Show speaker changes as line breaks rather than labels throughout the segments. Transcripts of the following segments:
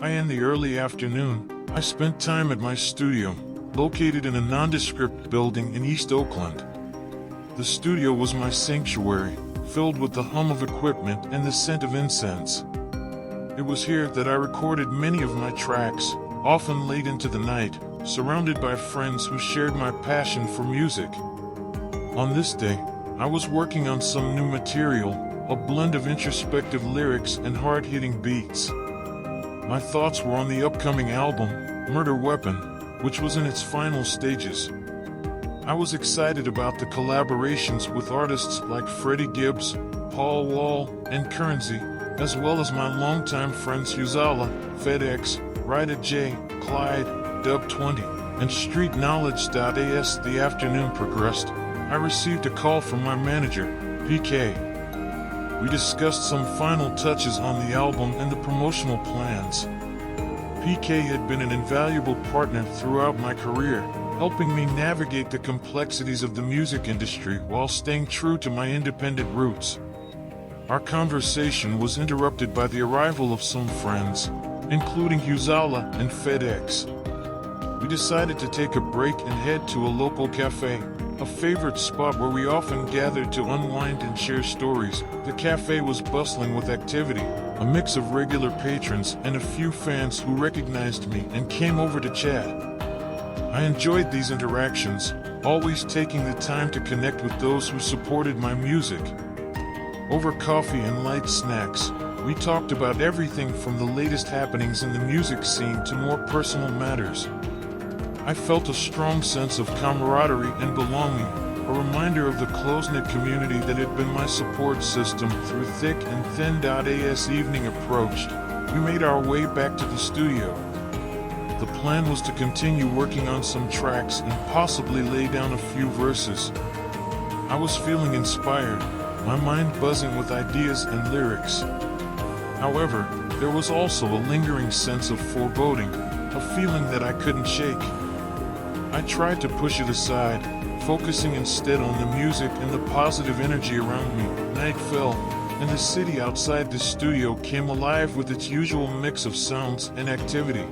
In the early afternoon, I spent time at my studio, located in a nondescript building in East Oakland. The studio was my sanctuary, filled with the hum of equipment and the scent of incense. It was here that I recorded many of my tracks, often late into the night, surrounded by friends who shared my passion for music. On this day, I was working on some new material, a blend of introspective lyrics and hard-hitting beats. My thoughts were on the upcoming album, Murder Weapon, which was in its final stages. I was excited about the collaborations with artists like Freddie Gibbs, Paul Wall, and Currency, as well as my longtime friends Huzala, FedEx, Rida J, Clyde, Dub20, and Street Knowledge. As the afternoon progressed, I received a call from my manager, PK. We discussed some final touches on the album and the promotional plans. PK had been an invaluable partner throughout my career, helping me navigate the complexities of the music industry while staying true to my independent roots. Our conversation was interrupted by the arrival of some friends, including Huzala and FedEx. We decided to take a break and head to a local cafe, a favorite spot where we often gathered to unwind and share stories. The cafe was bustling with activity, a mix of regular patrons and a few fans who recognized me and came over to chat. I enjoyed these interactions, always taking the time to connect with those who supported my music. Over coffee and light snacks, we talked about everything from the latest happenings in the music scene to more personal matters. I felt a strong sense of camaraderie and belonging, a reminder of the close-knit community that had been my support system through thick and thin. As evening approached, we made our way back to the studio. The plan was to continue working on some tracks and possibly lay down a few verses. I was feeling inspired, my mind buzzing with ideas and lyrics. However, there was also a lingering sense of foreboding, a feeling that I couldn't shake. I tried to push it aside, focusing instead on the music and the positive energy around me. Night fell, and the city outside the studio came alive with its usual mix of sounds and activity.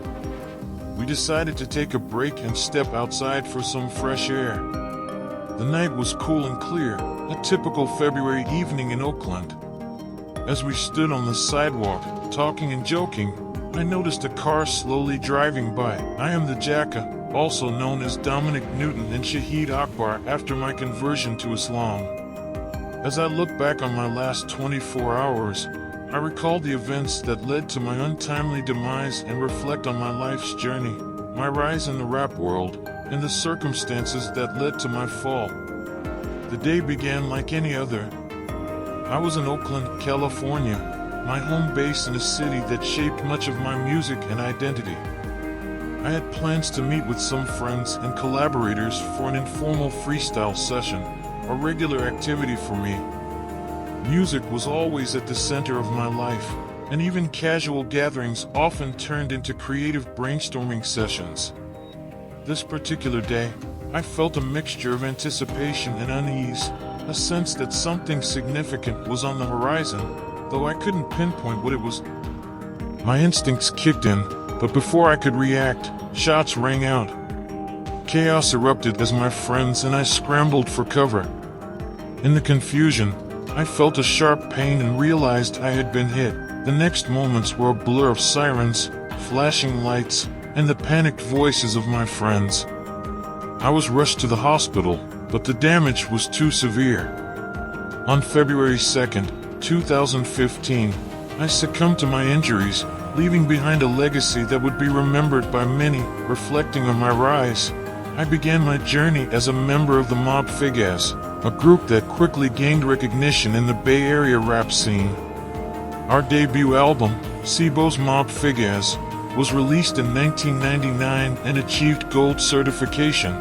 We decided to take a break and step outside for some fresh air. The night was cool and clear, a typical February evening in Oakland. As we stood on the sidewalk, talking and joking, I noticed a car slowly driving by. I am the Jacka, also known as Dominic Newton and Shaheed Akbar after my conversion to Islam. As I look back on my last 24 hours, I recall the events that led to my untimely demise and reflect on my life's journey, my rise in the rap world, and the circumstances that led to my fall. The day began like any other. I was in Oakland, California, my home base in a city that shaped much of my music and identity. I had plans to meet with some friends and collaborators for an informal freestyle session, a regular activity for me. Music was always at the center of my life, and even casual gatherings often turned into creative brainstorming sessions. This particular day, I felt a mixture of anticipation and unease, a sense that something significant was on the horizon, though I couldn't pinpoint what it was. My instincts kicked in, but before I could react, shots rang out. Chaos erupted as my friends and I scrambled for cover. In the confusion, I felt a sharp pain and realized I had been hit. The next moments were a blur of sirens, flashing lights, and the panicked voices of my friends. I was rushed to the hospital, but the damage was too severe. On February 2nd, 2015, I succumbed to my injuries, leaving behind a legacy that would be remembered by many. Reflecting on my rise, I began my journey as a member of the mob Figaz, a group that quickly gained recognition in the Bay Area rap scene. Our debut album, Sibo's Mob Figaz, was released in 1999 and achieved gold certification.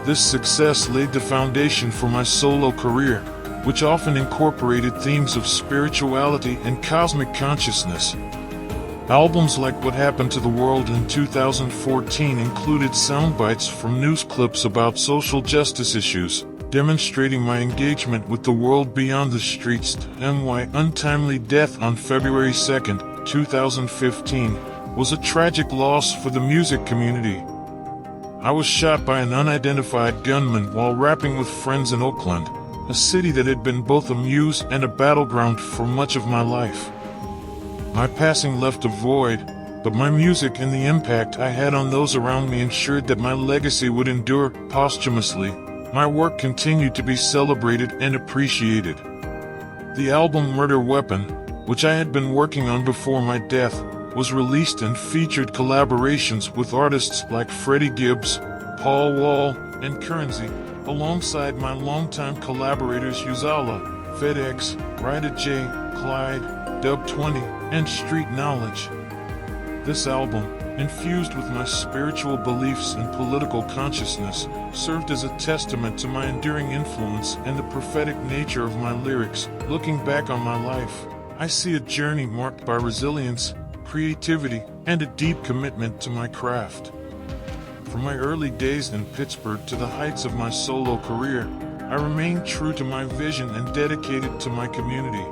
This success laid the foundation for my solo career, which often incorporated themes of spirituality and cosmic consciousness. Albums like What Happened to the World in 2014 included soundbites from news clips about social justice issues, demonstrating my engagement with the world beyond the streets. My untimely death on February 2nd, 2015, was a tragic loss for the music community. I was shot by an unidentified gunman while rapping with friends in Oakland, a city that had been both a muse and a battleground for much of my life. My passing left a void, but my music and the impact I had on those around me ensured that my legacy would endure posthumously. My work continued to be celebrated and appreciated. The album Murder Weapon, which I had been working on before my death, was released and featured collaborations with artists like Freddie Gibbs, Paul Wall, and Currency, alongside my longtime collaborators Uzala, FedEx, Rida J, Clyde, Dub 20, and Street Knowledge. This album, infused with my spiritual beliefs and political consciousness, served as a testament to my enduring influence and the prophetic nature of my lyrics. Looking back on my life, I see a journey marked by resilience, creativity, and a deep commitment to my craft. From my early days in Pittsburgh to the heights of my solo career, I remained true to my vision and dedicated to my community.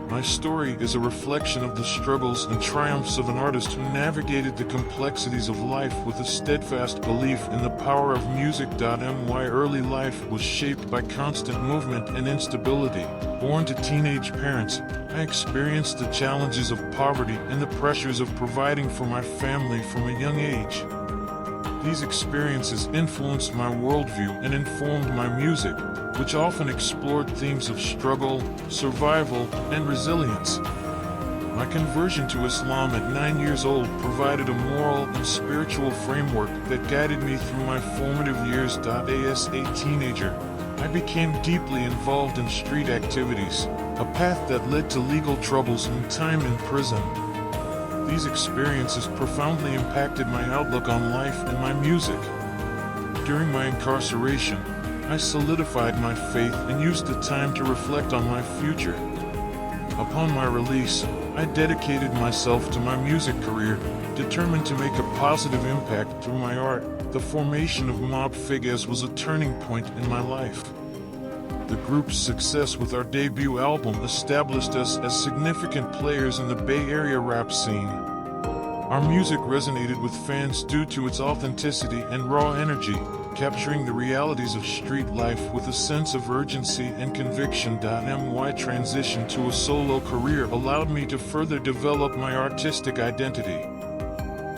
My story is a reflection of the struggles and triumphs of an artist who navigated the complexities of life with a steadfast belief in the power of music. My early life was shaped by constant movement and instability. Born to teenage parents, I experienced the challenges of poverty and the pressures of providing for my family from a young age. These experiences influenced my worldview and informed my music, which often explored themes of struggle, survival, and resilience. My conversion to Islam at 9 years old provided a moral and spiritual framework that guided me through my formative years. As a teenager, I became deeply involved in street activities, a path that led to legal troubles and time in prison. These experiences profoundly impacted my outlook on life and my music. During my incarceration, I solidified my faith and used the time to reflect on my future. Upon my release, I dedicated myself to my music career, determined to make a positive impact through my art. The formation of Mob Figaz was a turning point in my life. The group's success with our debut album established us as significant players in the Bay Area rap scene. Our music resonated with fans due to its authenticity and raw energy, capturing the realities of street life with a sense of urgency and conviction. My transition to a solo career allowed me to further develop my artistic identity.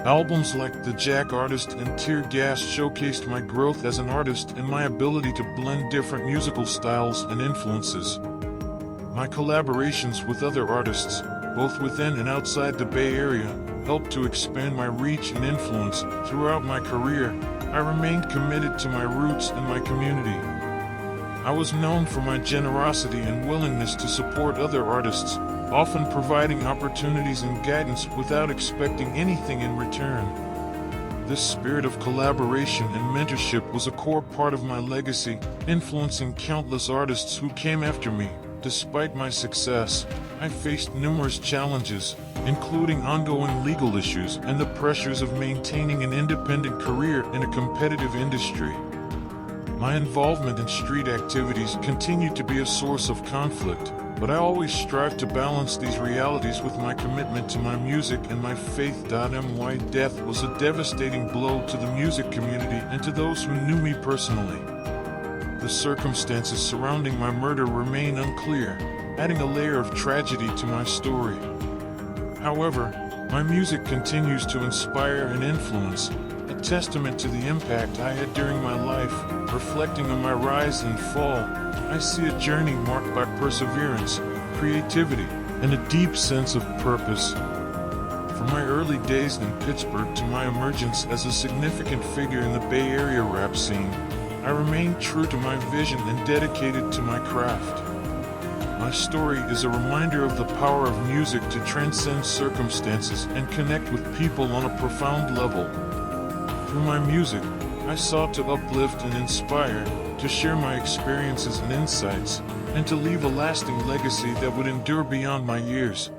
Albums like The Jacka Artist and Tear Gas showcased my growth as an artist and my ability to blend different musical styles and influences. My collaborations with other artists, both within and outside the Bay Area, helped to expand my reach and influence. Throughout my career, I remained committed to my roots and my community. I was known for my generosity and willingness to support other artists, often providing opportunities and guidance without expecting anything in return. This spirit of collaboration and mentorship was a core part of my legacy, influencing countless artists who came after me. Despite my success, I faced numerous challenges, including ongoing legal issues and the pressures of maintaining an independent career in a competitive industry. My involvement in street activities continued to be a source of conflict, but I always strive to balance these realities with my commitment to my music and my faith. My death was a devastating blow to the music community and to those who knew me personally. The circumstances surrounding my murder remain unclear, adding a layer of tragedy to my story. However, my music continues to inspire and influence, a testament to the impact I had during my life. Reflecting on my rise and fall, I see a journey marked by perseverance, creativity, and a deep sense of purpose. From my early days in Pittsburgh to my emergence as a significant figure in the Bay Area rap scene, I remained true to my vision and dedicated to my craft. My story is a reminder of the power of music to transcend circumstances and connect with people on a profound level. Through my music, I sought to uplift and inspire, to share my experiences and insights, and to leave a lasting legacy that would endure beyond my years.